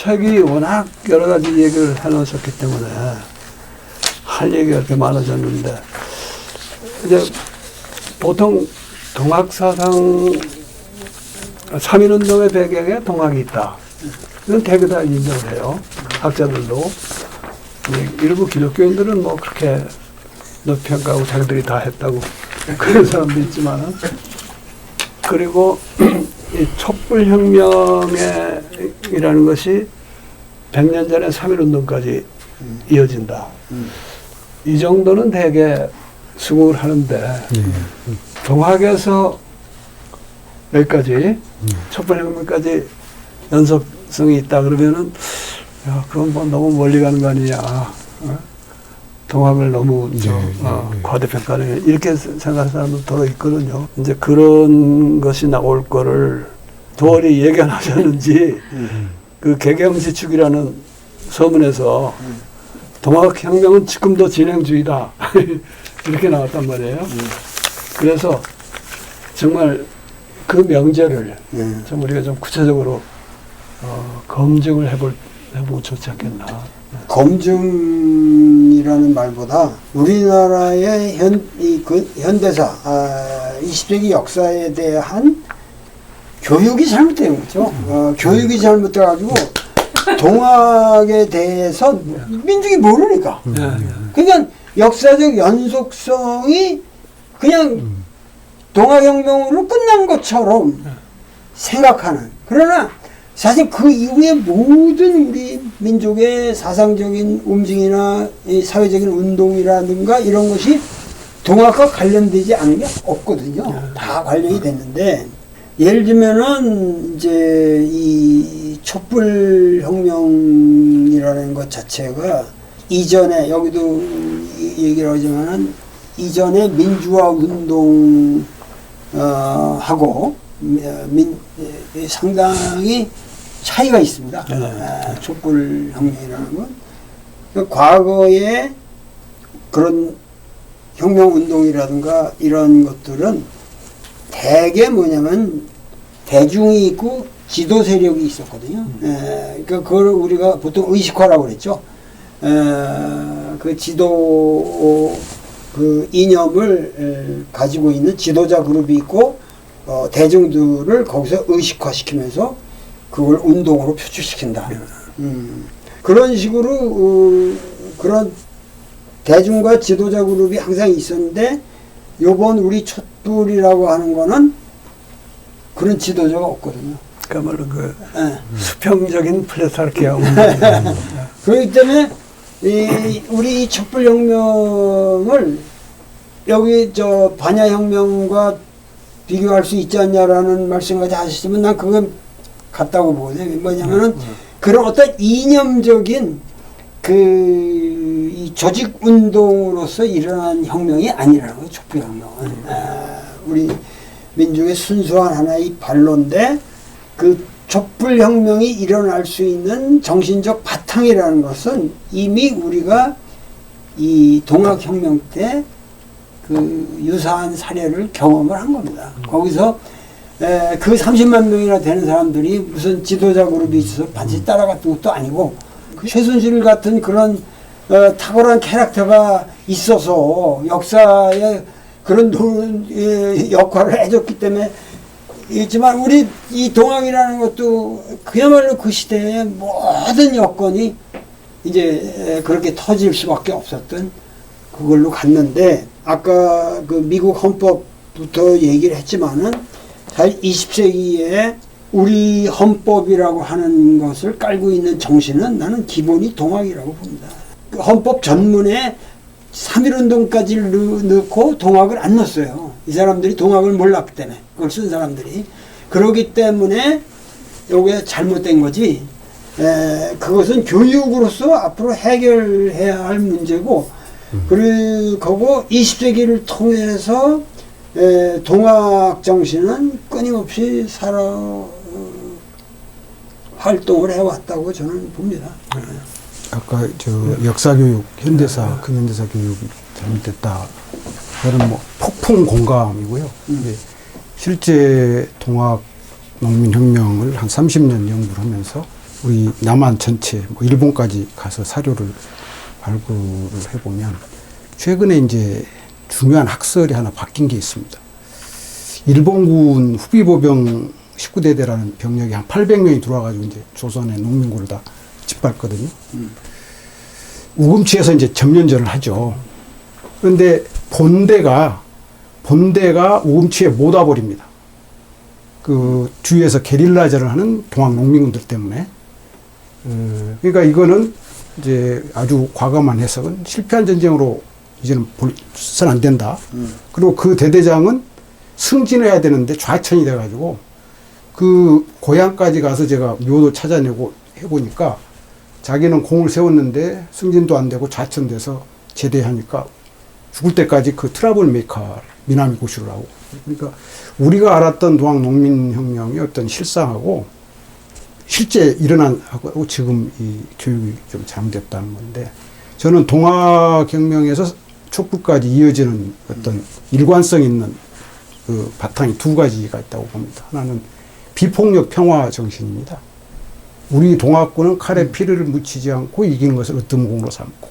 책이 워낙 여러 가지 얘기를 해놓으셨기 때문에 할 얘기가 이렇게 많아졌는데, 이제 보통 동학사상 3.1운동의 배경에 동학이 있다. 이건 대개 다 인정을 해요. 학자들도. 일부 기독교인들은 뭐 그렇게 높이평가하고 자기들이 다 했다고 그런 사람도 있지만은, 그리고 이 촛불혁명이라는 것이 100년 전에 3.1운동까지 이어진다. 이 정도는 되게 수긍을 하는데, 동학에서 여기까지, 촛불혁명까지 연속성이 있다 그러면은, 야, 그건 뭐 너무 멀리 가는 거 아니냐. 동학을 너무 과대평가하는, 이렇게 생각하는 사람도 더 있거든요. 이제 그런 것이 나올 거를 도어리 예견하셨는지, 그 개경지축이라는 서문에서 동학혁명은 지금도 진행 중이다. 이렇게 나왔단 말이에요. 그래서 정말 그 명제를 좀 우리가 좀 구체적으로 검증을 해보고 좋지 않겠나. 검증이라는 말보다 우리나라의 현대사, 20세기 역사에 대한 교육이 잘못된 거죠. 교육이 잘못돼가지고 동학에 대해서 민중이 모르니까. 그러니까 역사적 연속성이 그냥 동학혁명으로 끝난 것처럼 생각하는. 그러나 사실 그 이후에 모든 우리 민족의 사상적인 움직임이나 사회적인 운동이라든가 이런 것이 동학과 관련되지 않은 게 없거든요. 다 관련이 됐는데, 예를 들면은 이제 이 촛불혁명이라는 것 자체가 이전에, 여기도 얘기를 하지만은 이전에 민주화 운동 하고 상당히 차이가 있습니다. 촛불혁명이라는 건. 그러니까 과거에 그런 혁명운동이라든가 이런 것들은 대개 뭐냐면 대중이 있고 지도 세력이 있었거든요. 그러니까 그걸 우리가 보통 의식화라고 그랬죠. 그 지도 그 이념을 가지고 있는 지도자 그룹이 있고, 대중들을 거기서 의식화시키면서 그걸 운동으로 표출시킨다. 그런 식으로 그런 대중과 지도자 그룹이 항상 있었는데, 요번 우리 촛불이라고 하는 거는 그런 지도자가 없거든요. 그야말로 그 수평적인 플레타르키아 그렇기 때문에 우리 이 촛불혁명을 여기 저 반야혁명과 비교할 수 있지 않냐라는 말씀까지 하시지만 난 그건 같다고 보거든요. 뭐냐면은 그런 어떤 이념적인 이 조직 운동으로서 일어난 혁명이 아니라는 거예요. 촛불혁명은. 우리 민족의 순수한 하나의 반론데, 그 촛불혁명이 일어날 수 있는 정신적 바탕이라는 것은 이미 우리가 이 동학혁명 때 그 유사한 사례를 경험을 한 겁니다. 거기서 그 30만 명이나 되는 사람들이 무슨 지도자 그룹이 있어서 반드시 따라갔던 것도 아니고, 최순실 같은 그런 탁월한 캐릭터가 있어서 역사에 그런 역할을 해줬기 때문에 있지만, 우리 이 동학이라는 것도 그야말로 그 시대의 모든 여건이 이제 그렇게 터질 수밖에 없었던 그걸로 갔는데, 아까 그 미국 헌법부터 얘기를 했지만은 사실 20세기에 우리 헌법이라고 하는 것을 깔고 있는 정신은 나는 기본이 동학이라고 봅니다. 그 헌법 전문에 3.1운동까지 넣고 동학을 안 넣었어요. 이 사람들이 동학을 몰랐기 때문에, 그걸 쓴 사람들이. 그러기 때문에 요게 잘못된 거지, 그것은 교육으로서 앞으로 해결해야 할 문제고, 그리고 20세기를 통해서 동학 정신은 끊임없이 활동을 해왔다고 저는 봅니다. 아까 저 역사교육, 현대사, 근현대사 교육이 잘못됐다. 그거는 뭐 폭풍 공감이고요. 실제 동학 농민혁명을 한 30년 연구를 하면서 우리 남한 전체, 뭐 일본까지 가서 사료를 발굴을 해보면 최근에 이제 중요한 학설이 하나 바뀐 게 있습니다. 일본군 후비보병 19대대라는 병력이 한 800명이 들어와가지고 이제 조선의 농민군을 다 짓밟거든요. 우금치에서 이제 점령전을 하죠. 그런데 본대가 우금치에 못 와버립니다. 그 주위에서 게릴라전을 하는 동학 농민군들 때문에. 그러니까 이거는 이제 아주 과감한 해석은 실패한 전쟁으로 이제는 볼선 안 된다. 그리고 그 대대장은 승진해야 되는데 좌천이 돼가지고 그 고향까지 가서 제가 묘도 찾아내고 해보니까 자기는 공을 세웠는데 승진도 안 되고 좌천돼서 제대하니까 죽을 때까지 그 트러블 메이커 미나미 고시를 하고. 그러니까 우리가 알았던 동학 농민혁명의 어떤 실상하고 실제 일어난 하고 지금 이 교육이 좀 잘못됐다는 건데, 저는 동학혁명에서 촛불까지 이어지는 어떤 일관성 있는 그 바탕이 두 가지가 있다고 봅니다. 하나는 비폭력 평화 정신입니다. 우리 동학군은 칼에 피를 묻히지 않고 이기는 것을 으뜸공으로 삼고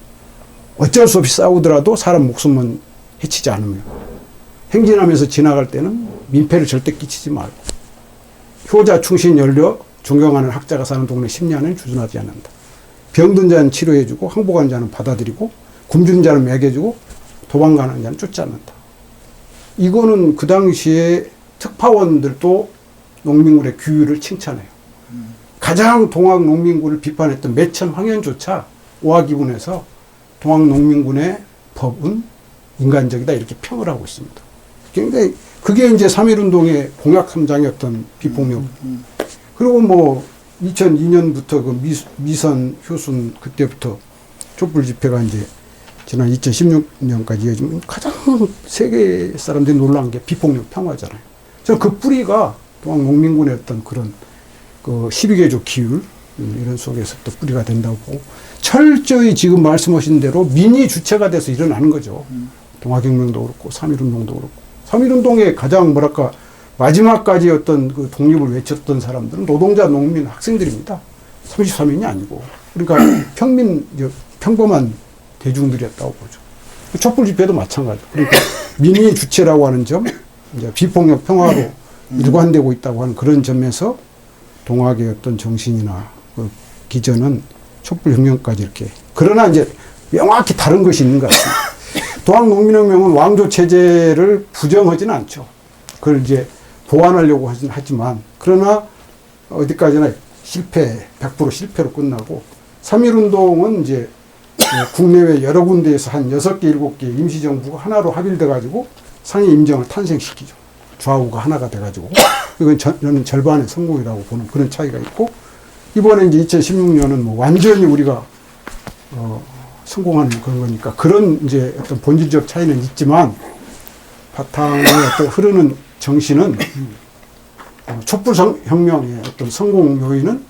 어쩔 수 없이 싸우더라도 사람 목숨은 해치지 않으며 행진하면서 지나갈 때는 민폐를 절대 끼치지 말고 효자 충신 연료 존경하는 학자가 사는 동네 10년을 주둔하지 않는다. 병든 자는 치료해주고 항복한 자는 받아들이고 굶주린 자는 먹여주고 도망가는 자는 쫓지 않는다. 이거는 그 당시에 특파원들도 농민군의 규율을 칭찬해요. 가장 동학 농민군을 비판했던 매천 황현조차 오하기분에서 동학 농민군의 법은 인간적이다 이렇게 평을 하고 있습니다. 굉장히 그게 이제 3.1운동의 공약 3장의 어떤 비폭력. 그리고 뭐 2002년부터 그 미선 효순 그때부터 촛불 집회가 이제 지난 2016년까지 이어지면 가장 세계 사람들이 놀란 게 비폭력 평화잖아요. 저는 그 뿌리가 동학 농민군의 어떤 그런 그 12개조 기율 이런 속에서 또 뿌리가 된다고 보고 철저히 지금 말씀하신 대로 민이 주체가 돼서 일어나는 거죠. 동학혁명도 그렇고 3.1운동도 그렇고 3.1운동의 가장 뭐랄까 마지막까지 어떤 그 독립을 외쳤던 사람들은 노동자, 농민, 학생들입니다. 33인이 아니고. 그러니까 평범한 대중들이었다고 보죠. 촛불 집회도 마찬가지죠. 그러니까 민의 주체라고 하는 점, 이제 비폭력 평화로 일관되고 있다고 하는 그런 점에서 동학의 어떤 정신이나 그 기전은 촛불혁명까지 이렇게. 그러나 이제 명확히 다른 것이 있는 것 같습니다. 동학농민혁명은 왕조 체제를 부정하지는 않죠. 그걸 이제 보완하려고 하긴 하지만, 그러나 어디까지나 100% 실패로 끝나고, 3.1운동은 이제 국내외 여러 군데에서 한 6개, 7개 임시정부가 하나로 합일돼가지고 상해 임정을 탄생시키죠. 좌우가 하나가 돼가지고. 이건 저는 절반의 성공이라고 보는 그런 차이가 있고, 이번에 이제 2016년은 뭐 완전히 우리가, 성공하는 그런 거니까 그런 이제 어떤 본질적 차이는 있지만 바탕에 어떤 흐르는 정신은 촛불혁명의 어떤 성공 요인은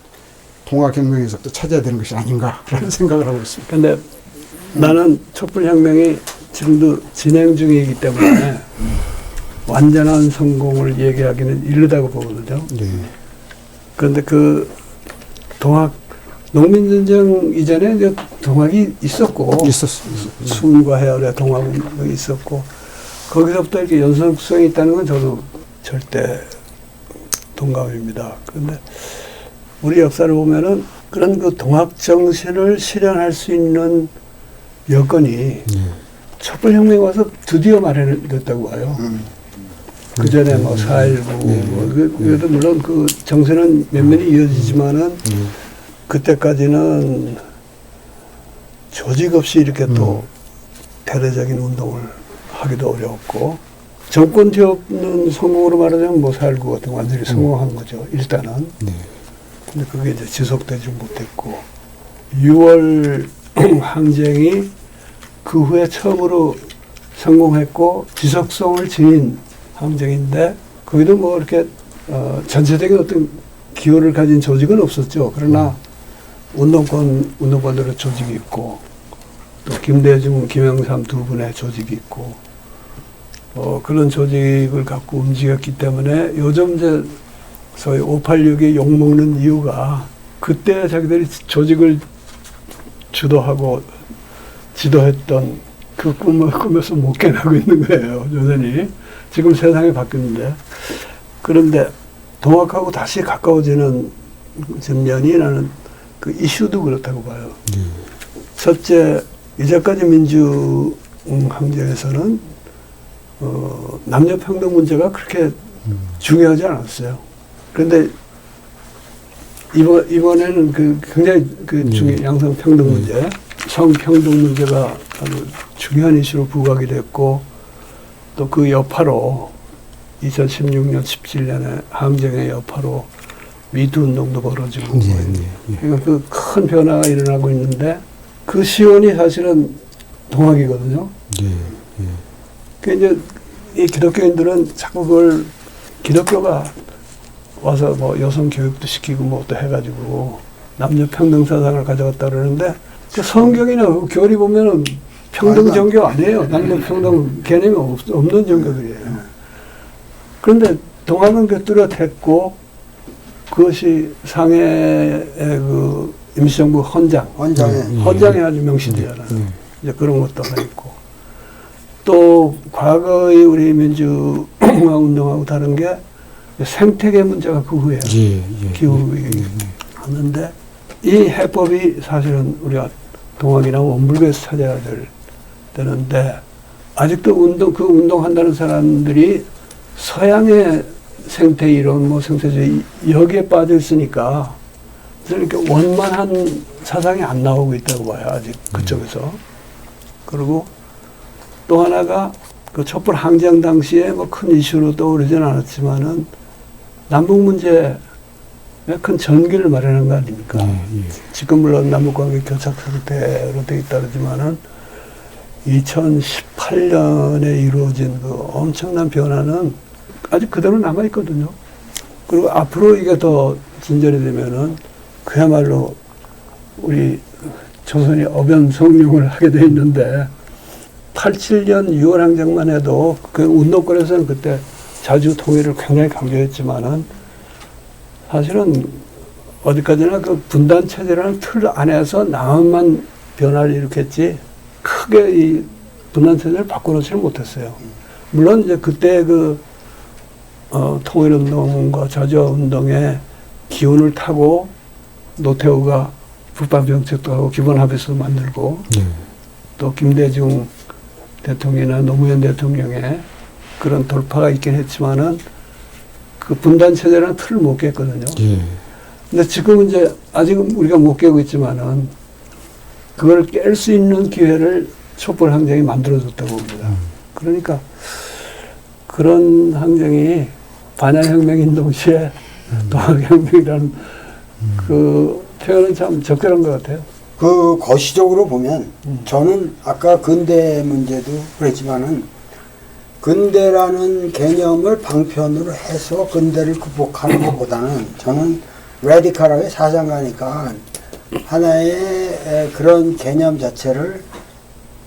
동학혁명에서 또 찾아야 되는 것이 아닌가라는 생각을 하고 있습니다. 근데 나는 촛불혁명이 지금도 진행 중이기 때문에 완전한 성공을 얘기하기는 이르다고 보거든요. 네. 그런데 그 동학 농민전쟁 이전에 이제 동학이 있었고, 있었습니다. 순과 해열의 동학이 있었고, 거기서부터 이렇게 연속성이 있다는 건 저도 절대 동감입니다. 그런데 우리 역사를 보면은 그런 그 동학 정신을 실현할 수 있는 여건이 촛불혁명에 와서 드디어 마련됐다고 봐요. 그 전에 뭐 4.19, 그래도 물론 그 정신은 면면이 이어지지만은 그때까지는 조직 없이 이렇게 또 대대적인 운동을 하기도 어려웠고, 정권 퇴업은 성공으로 말하자면 뭐 4.19 같은 거 완전히 성공한 거죠, 일단은. 네. 근데 그게 이제 지속되지 못했고, 6월 항쟁이 그 후에 처음으로 성공했고, 지속성을 지닌 항쟁인데, 거기도 뭐 이렇게, 전체적인 어떤 기호를 가진 조직은 없었죠. 그러나, 운동권으로 조직이 있고, 또 김대중, 김영삼 두 분의 조직이 있고, 그런 조직을 갖고 움직였기 때문에 요즘 이제 소위 586이 욕먹는 이유가 그때 자기들이 조직을 주도하고 지도했던 그 꿈을 꾸면서 못 깨나고 있는 거예요. 여전히. 지금 세상이 바뀌었는데. 그런데 동학하고 다시 가까워지는 면이 나는 그 이슈도 그렇다고 봐요. 첫째, 이제까지 민주 항쟁에서는 남녀 평등 문제가 그렇게 중요하지 않았어요. 그런데 이번에는 그 굉장히 그 양성 평등 문제, 성평등 문제가 아주 중요한 이슈로 부각이 됐고, 또 그 여파로 2016년, 17년에 항쟁의 여파로 미투 운동도 벌어지고, 그러니까 그 큰 변화가 일어나고 있는데, 그 시원이 사실은 동학이거든요. 그 이제 이 기독교인들은 자꾸 그걸 기독교가 와서 뭐 여성 교육도 시키고 뭐 또 해가지고 남녀 평등 사상을 가져갔다 그러는데, 그 성경이나 그 교리 보면은 평등 종교 아니에요. 남녀 평등 개념이 없는 종교들이에요. 그런데 동학은 그 뚜렷했고, 그것이 상해의 그 임시정부 헌장에 아주 명시되잖아요. 이제 그런 것도 하나 있고, 또 과거의 우리 민주화 운동하고 다른 게 생태계 문제가 그 후에 기후 위기 하는데, 이 해법이 사실은 우리가 동학이나 원불교에서 찾아야 되는데, 아직도 그 운동한다는 사람들이 서양의 생태 이론, 뭐 생태주의 여기에 빠져 있으니까 이렇게 원만한 사상이 안 나오고 있다고 봐요, 아직 그쪽에서. 그리고 또 하나가 그 촛불 항쟁 당시에 뭐 큰 이슈로 떠오르지는 않았지만은 남북 문제에 큰 전기를 마련한 거 아닙니까? 지금 물론 남북관계 교착 상태로 돼 있다 그러지만은 2018년에 이루어진 그 엄청난 변화는 아직 그대로 남아 있거든요. 그리고 앞으로 이게 더 진전이 되면은 그야말로 우리 조선이 어변성룡을 하게 돼 있는데, 87년 6월 항쟁만 해도 그 운동권에서는 그때 자주 통일을 굉장히 강조했지만은, 사실은 어디까지나 그 분단 체제라는 틀 안에서 남한만 변화를 일으켰지 크게 이 분단 체제를 바꿔놓지는 못했어요. 물론 이제 그때 그 통일운동과 자주화운동의 기운을 타고 노태우가 북방정책도 하고 기본합의서도 만들고, 또 김대중 대통령이나 노무현 대통령의 그런 돌파가 있긴 했지만은 그 분단 체제라는 틀을 못 깼거든요. 근데 지금은 이제 아직은 우리가 못 깨고 있지만은 그걸 깰 수 있는 기회를 촛불 항쟁이 만들어줬다고 봅니다. 그러니까 그런 항쟁이 반야혁명인 동시에 동학혁명이라는 그 표현은 참 적절한 것 같아요. 그 거시적으로 보면 저는 아까 근대 문제도 그랬지만은 근대라는 개념을 방편으로 해서 근대를 극복하는 것보다는 저는 레디컬하게 사상가니까 하나의 그런 개념 자체를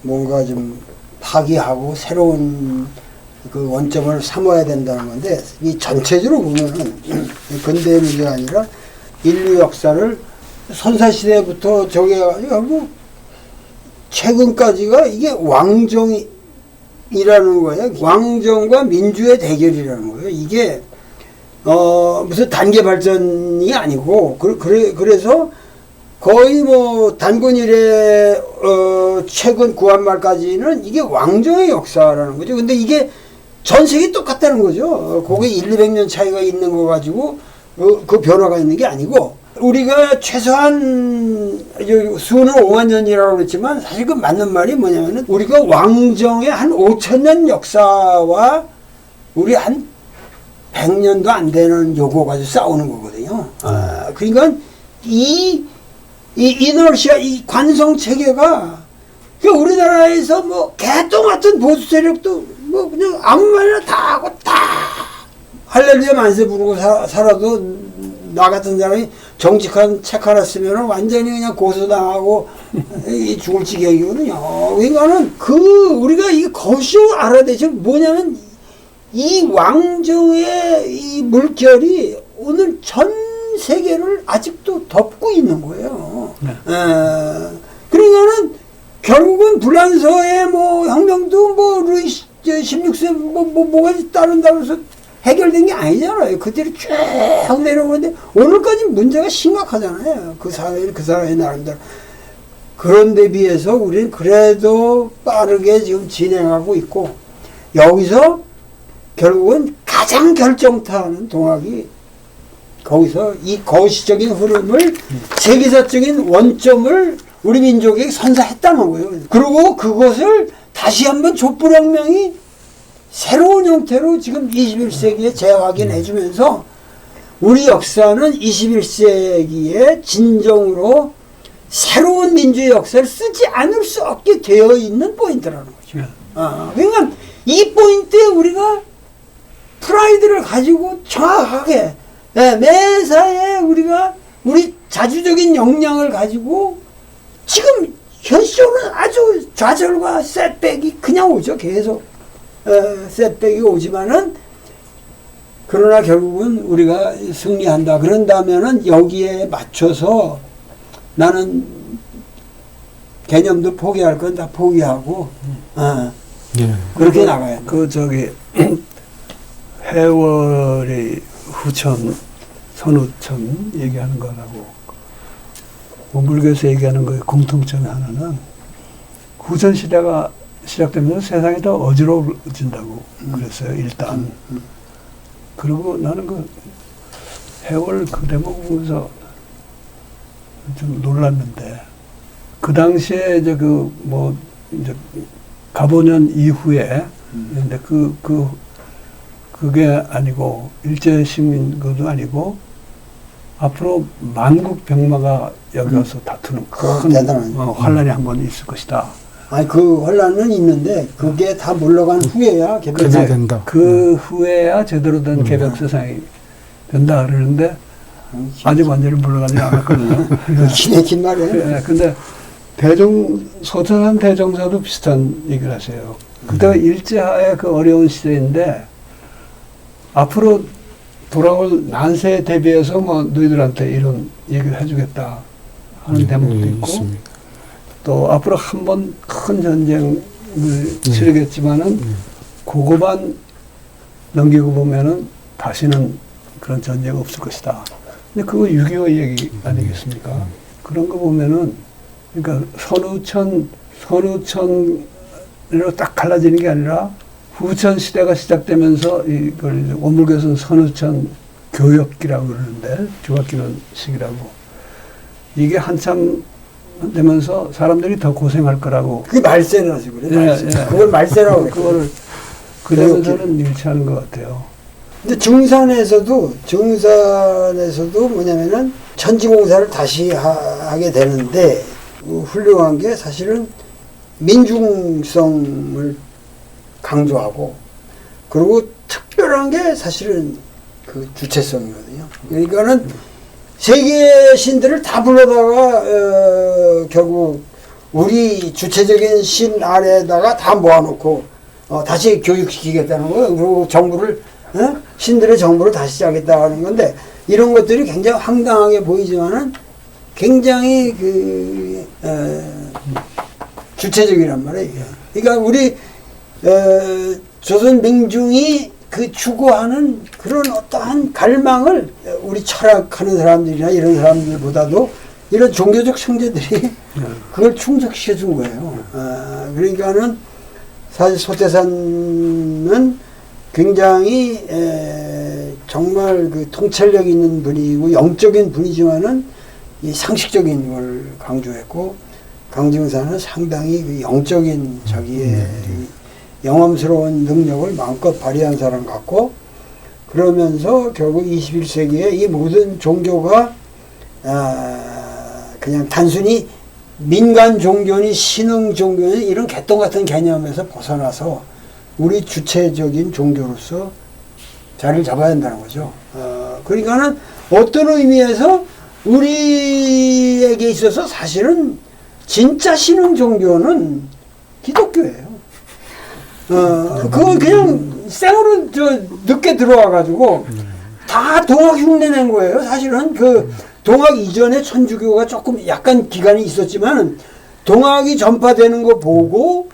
뭔가 좀 파기하고 새로운 그 원점을 삼아야 된다는 건데, 이 전체적으로 보면은 근대의 문제가 아니라 인류 역사를 선사시대부터 저게 뭐 최근까지가 이게 왕정이라는 거예요. 왕정과 민주의 대결이라는 거예요. 이게 무슨 단계 발전이 아니고 그래서 거의 뭐 단군 이래 최근 구한말까지는 이게 왕정의 역사라는 거죠. 근데 이게 전 세계 똑같다는 거죠. 거기에 100~200년 차이가 있는 거 가지고 그 변화가 있는 게 아니고, 우리가 최소한 수는 5만 년이라고 그랬지만 사실 그 맞는 말이 뭐냐면은 우리가 왕정의 한 5,000년 역사와 우리 한 100년도 안 되는 요거 가지고 싸우는 거거든요. 그러니까 이 이너시아, 이 관성 체계가 우리나라에서 뭐 개똥 같은 보수 세력도 뭐 그냥 아무 말이나 다 하고 다 할렐루야 만세 부르고 살아도 나 같은 사람이 정직한 책 하나 쓰면 완전히 그냥 고소당하고 죽을 지경이거든요. 그러니까는 우리가 이 거시로 알아야 되죠. 뭐냐면 이 왕정의 이 물결이 오늘 전 온 세계를 아직도 덮고 있는 거예요. 네. 그러니까는 결국은 불란서의 뭐 혁명도 뭐 루이 16세 뭐가 따른다고 해서 해결된 게 아니잖아요. 그대로 쭉 내려오는데 오늘까지 문제가 심각하잖아요. 그 사회의 나름대로. 그런데 비해서 우리는 그래도 빠르게 지금 진행하고 있고, 여기서 결국은 가장 결정타하는 동학이 거기서 이 거시적인 흐름을, 세계사적인 원점을 우리 민족에게 선사했다는 거예요. 그리고 그것을 다시 한번 촛불혁명이 새로운 형태로 지금 21세기에 재확인해 주면서 우리 역사는 21세기에 진정으로 새로운 민주의 역사를 쓰지 않을 수 없게 되어 있는 포인트라는 거죠. 그러니까 이 포인트에 우리가 프라이드를 가지고 정확하게 매사에 우리가 우리 자주적인 역량을 가지고 지금 현실적으로는 아주 좌절과 셋백이 그냥 오죠. 계속 셋백이 오지만은, 그러나 결국은 우리가 승리한다. 그런다면은 여기에 맞춰서 나는 개념도 포기할 건 다 포기하고 예. 그렇게 나가야 돼. 그 저기 해월이 후천 선우천 얘기하는 거라고 원불교에서 얘기하는 거의 공통점이 하나는, 후천 시대가 시작되면서 세상이 더 어지러워진다고 그랬어요. 일단. 그리고 나는 그 해월 그 대목 보면서 좀 놀랐는데, 그 당시에 이제 그 뭐 이제 가보년 이후에 근데 그게 아니고 일제 식민 것도 아니고 앞으로 만국 병마가 여기 와서 다투는 큰 환란이 한 번 있을 것이다. 아니 그 혼란은 있는데 그게 다 물러간 후에야 개벽 된다. 그 후에야 제대로 된 개벽 세상이 된다 그러는데 아직 완전히 물러가지 않았거든요. 긴 말이에요. 네, 근데 소천한 대종사도 비슷한 얘기를 하세요. 그때가 일제하에 그 어려운 시대인데 앞으로 돌아올 난세에 대비해서 뭐 너희들한테 이런 얘기를 해주겠다 하는 대목도 있고, 또 앞으로 한 번 큰 전쟁을 치르겠지만은 그거만 넘기고 보면은 다시는 그런 전쟁 없을 것이다. 근데 그거 6.25 얘기 아니겠습니까? 그런 거 보면은, 그러니까 선우천으로 딱 갈라지는 게 아니라 후천 시대가 시작되면서 이걸 이제 원불교에서는 선우천 교역기라고 그러는데, 중학기론식이라고, 이게 한참 되면서 사람들이 더 고생할 거라고. 그게 말세라서 그래. 말세. 그걸 말세라고 그래. 그거를 그러면서는 일치하는 것 같아요. 근데 증산에서도 뭐냐면은 천지공사를 다시 하게 되는데, 훌륭한 게 사실은 민중성을 강조하고, 그리고 특별한 게 사실은 그 주체성이거든요. 그러니까는 세계 신들을 다 불러다가 결국 우리 주체적인 신 아래에다가 다 모아놓고 다시 교육시키겠다는 거예요. 그리고 정부를 신들의 정부를 다시 시작했다는 건데, 이런 것들이 굉장히 황당하게 보이지만은 굉장히 주체적이란 말이에요. 그러니까 우리 조선 명중이 그 추구하는 그런 어떠한 갈망을 우리 철학하는 사람들이나 이런 사람들보다도 이런 종교적 형제들이 그걸 충족시켜 준 거예요. 그러니까는 사실 소태산은 굉장히 정말 그 통찰력 있는 분이고 영적인 분이지만은 이 상식적인 걸 강조했고, 강증사는 상당히 그 영적인 자기의 영험스러운 능력을 마음껏 발휘한 사람 같고, 그러면서 결국 21세기에 이 모든 종교가 그냥 단순히 민간 종교니 신흥 종교니 이런 개똥 같은 개념에서 벗어나서 우리 주체적인 종교로서 자리를 잡아야 한다는 거죠. 그러니까는 어떤 의미에서 우리에게 있어서 사실은 진짜 신흥 종교는 기독교예요. 그거 그냥 생으로 늦게 들어와가지고 다 동학 흉내 낸 거예요. 사실은 그 동학 이전에 천주교가 조금 약간 기간이 있었지만 동학이 전파되는 거 보고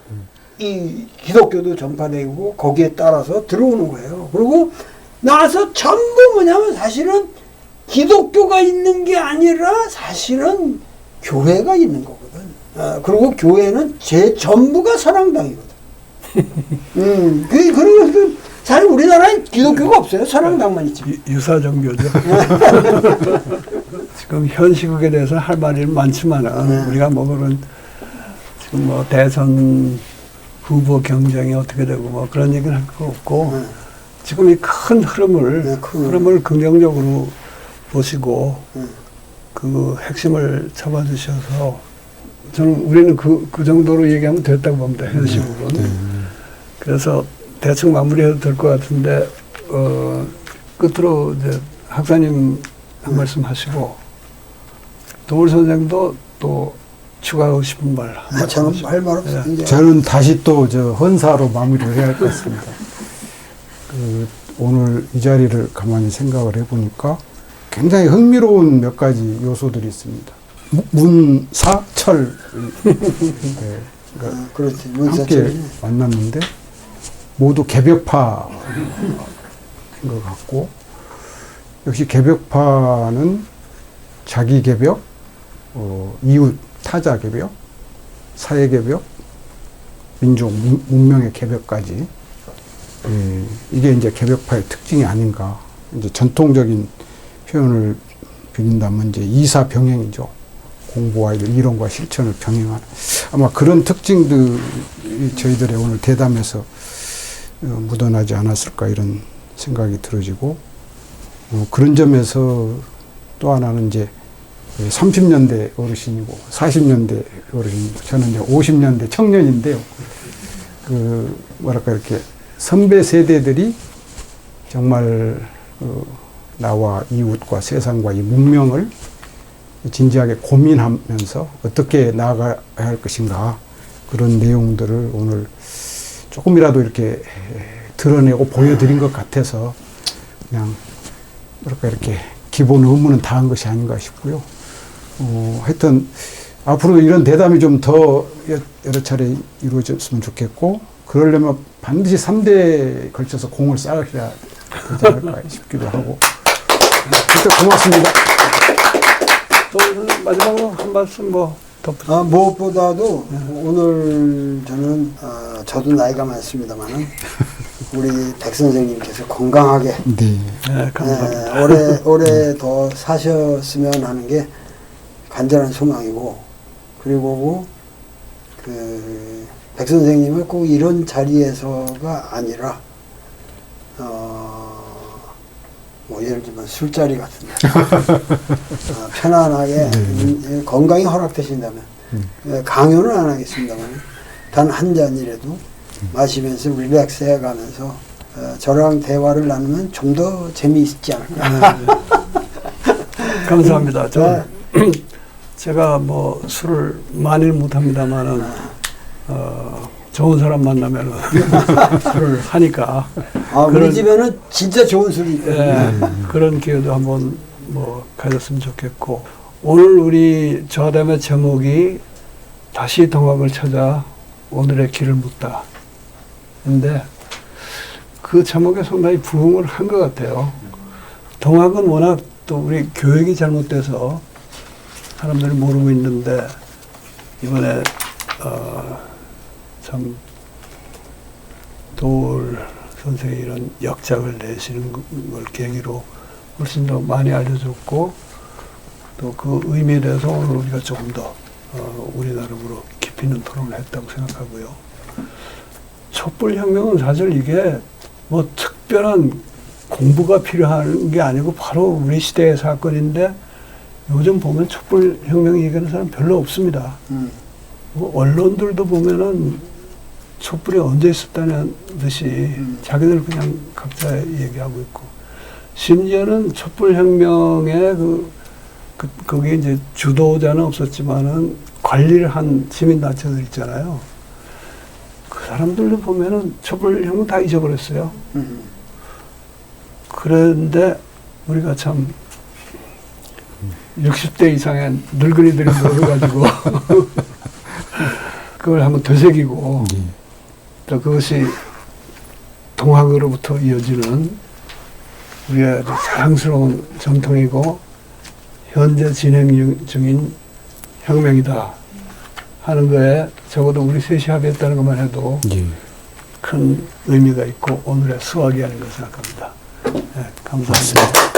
이 기독교도 전파되고 거기에 따라서 들어오는 거예요. 그리고 나서 전부 뭐냐면 사실은 기독교가 있는 게 아니라 사실은 교회가 있는 거거든. 그리고 교회는 제 전부가 선앙당이거든. 그리고 사실 우리나라에 기독교가 없어요. 선앙당만 있지. 유사종교죠. 지금 현 시국에 대해서 할 말이 많지만은 우리가 뭐 그런 지금 뭐 대선 후보 경쟁이 어떻게 되고 뭐 그런 얘기는 할 거 없고 지금 이 큰 흐름을 긍정적으로 보시고 그 핵심을 잡아주셔서 저는 우리는 그 정도로 얘기하면 됐다고 봅니다. 현 시국은. 그래서 대충 마무리해도 될 것 같은데 끝으로 이제 학사님 한 말씀 하시고 도울 선생도 또 추가하고 싶은 말. 저는 할 말 없어요. 예. 이제. 저는 다시 또 저 헌사로 마무리를 해야 할 것 같습니다. 오늘 이 자리를 가만히 생각을 해보니까 굉장히 흥미로운 몇 가지 요소들이 있습니다. 문사, 철. 네, 그러니까 그렇지. 함께 문사철이. 만났는데 모두 개벽파인 것 같고 역시 개벽파는 자기 개벽, 이웃 타자 개벽, 사회 개벽, 민족 문명의 개벽까지 이게 이제 개벽파의 특징이 아닌가. 이제 전통적인 표현을 빌린다면 이제 이사 병행이죠. 공부와 이론과 실천을 병행하는 아마 그런 특징들이 저희들의 오늘 대담에서 묻어나지 않았을까 이런 생각이 들어지고 그런 점에서 또 하나는 이제 30년대 어르신이고 40년대 어르신이고 저는 이제 50년대 청년인데요. 뭐랄까 이렇게 선배 세대들이 정말 나와 이웃과 세상과 이 문명을 진지하게 고민하면서 어떻게 나아가야 할 것인가 그런 내용들을 오늘 조금이라도 이렇게 드러내고 보여드린 것 같아서 그냥 뭐랄까 이렇게 기본 의무는 다한 것이 아닌가 싶고요. 하여튼 앞으로 이런 대담이 좀 더 여러 차례 이루어졌으면 좋겠고 그러려면 반드시 3대에 걸쳐서 공을 쌓아야 되지 않을까 싶기도 하고 진짜 고맙습니다. 또 마지막으로 한 말씀 뭐 덧붙여. 무엇보다도 오늘 저는 저도 나이가 많습니다만은 우리 백 선생님께서 건강하게 네. 네, 감사합니다. 오래 더 사셨으면 하는 게 간절한 소망이고 그리고 백 선생님은 꼭 이런 자리에서가 아니라 뭐 예를 들면 술자리 같은 데 편안하게 건강이 허락되신다면 강요는 안 하겠습니다만 단 한 잔이라도 마시면서 릴렉스 해가면서 저랑 대화를 나누면 좀 더 재미있지 않을까. 감사합니다. 제가 뭐 술을 많이는 못합니다만은 좋은 사람 만나면 술을 하니까 우리 집에는 진짜 좋은 술이 있거든요. 그런 기회도 한번 뭐 가졌으면 좋겠고 오늘 우리 저담의 제목이 다시 동학을 찾아 오늘의 길을 묻다. 근데 그 제목에 상당히 부응을 한 것 같아요. 동학은 워낙 또 우리 교육이 잘못돼서 사람들이 모르고 있는데 이번에 참 도울 선생이 이런 역작을 내시는 걸 계기로 훨씬 더 많이 알려줬고 또 그 의미에 대해서 오늘 우리가 조금 더 우리 나름으로 깊이 있는 토론을 했다고 생각하고요. 촛불혁명은 사실 이게 뭐 특별한 공부가 필요한 게 아니고 바로 우리 시대의 사건인데 요즘 보면 촛불혁명 얘기하는 사람 별로 없습니다. 뭐 언론들도 보면은 촛불이 언제 있었다는 듯이 자기들 그냥 각자 얘기하고 있고 심지어는 촛불혁명의 거기에 이제 주도자는 없었지만은 관리를 한 시민단체들 있잖아요. 그 사람들도 보면은 촛불혁명 다 잊어버렸어요. 그런데 우리가 참 60대 이상의 늙은이들이 모여가지고 그걸 한번 되새기고 예. 또 그것이 동학으로부터 이어지는 우리의 아주 자랑스러운 전통이고 현재 진행 중인 혁명이다 하는 거에 적어도 우리 셋이 합의했다는 것만 해도 예. 큰 의미가 있고 오늘의 수확이 아닌가 생각합니다. 네, 감사합니다. 맞습니다.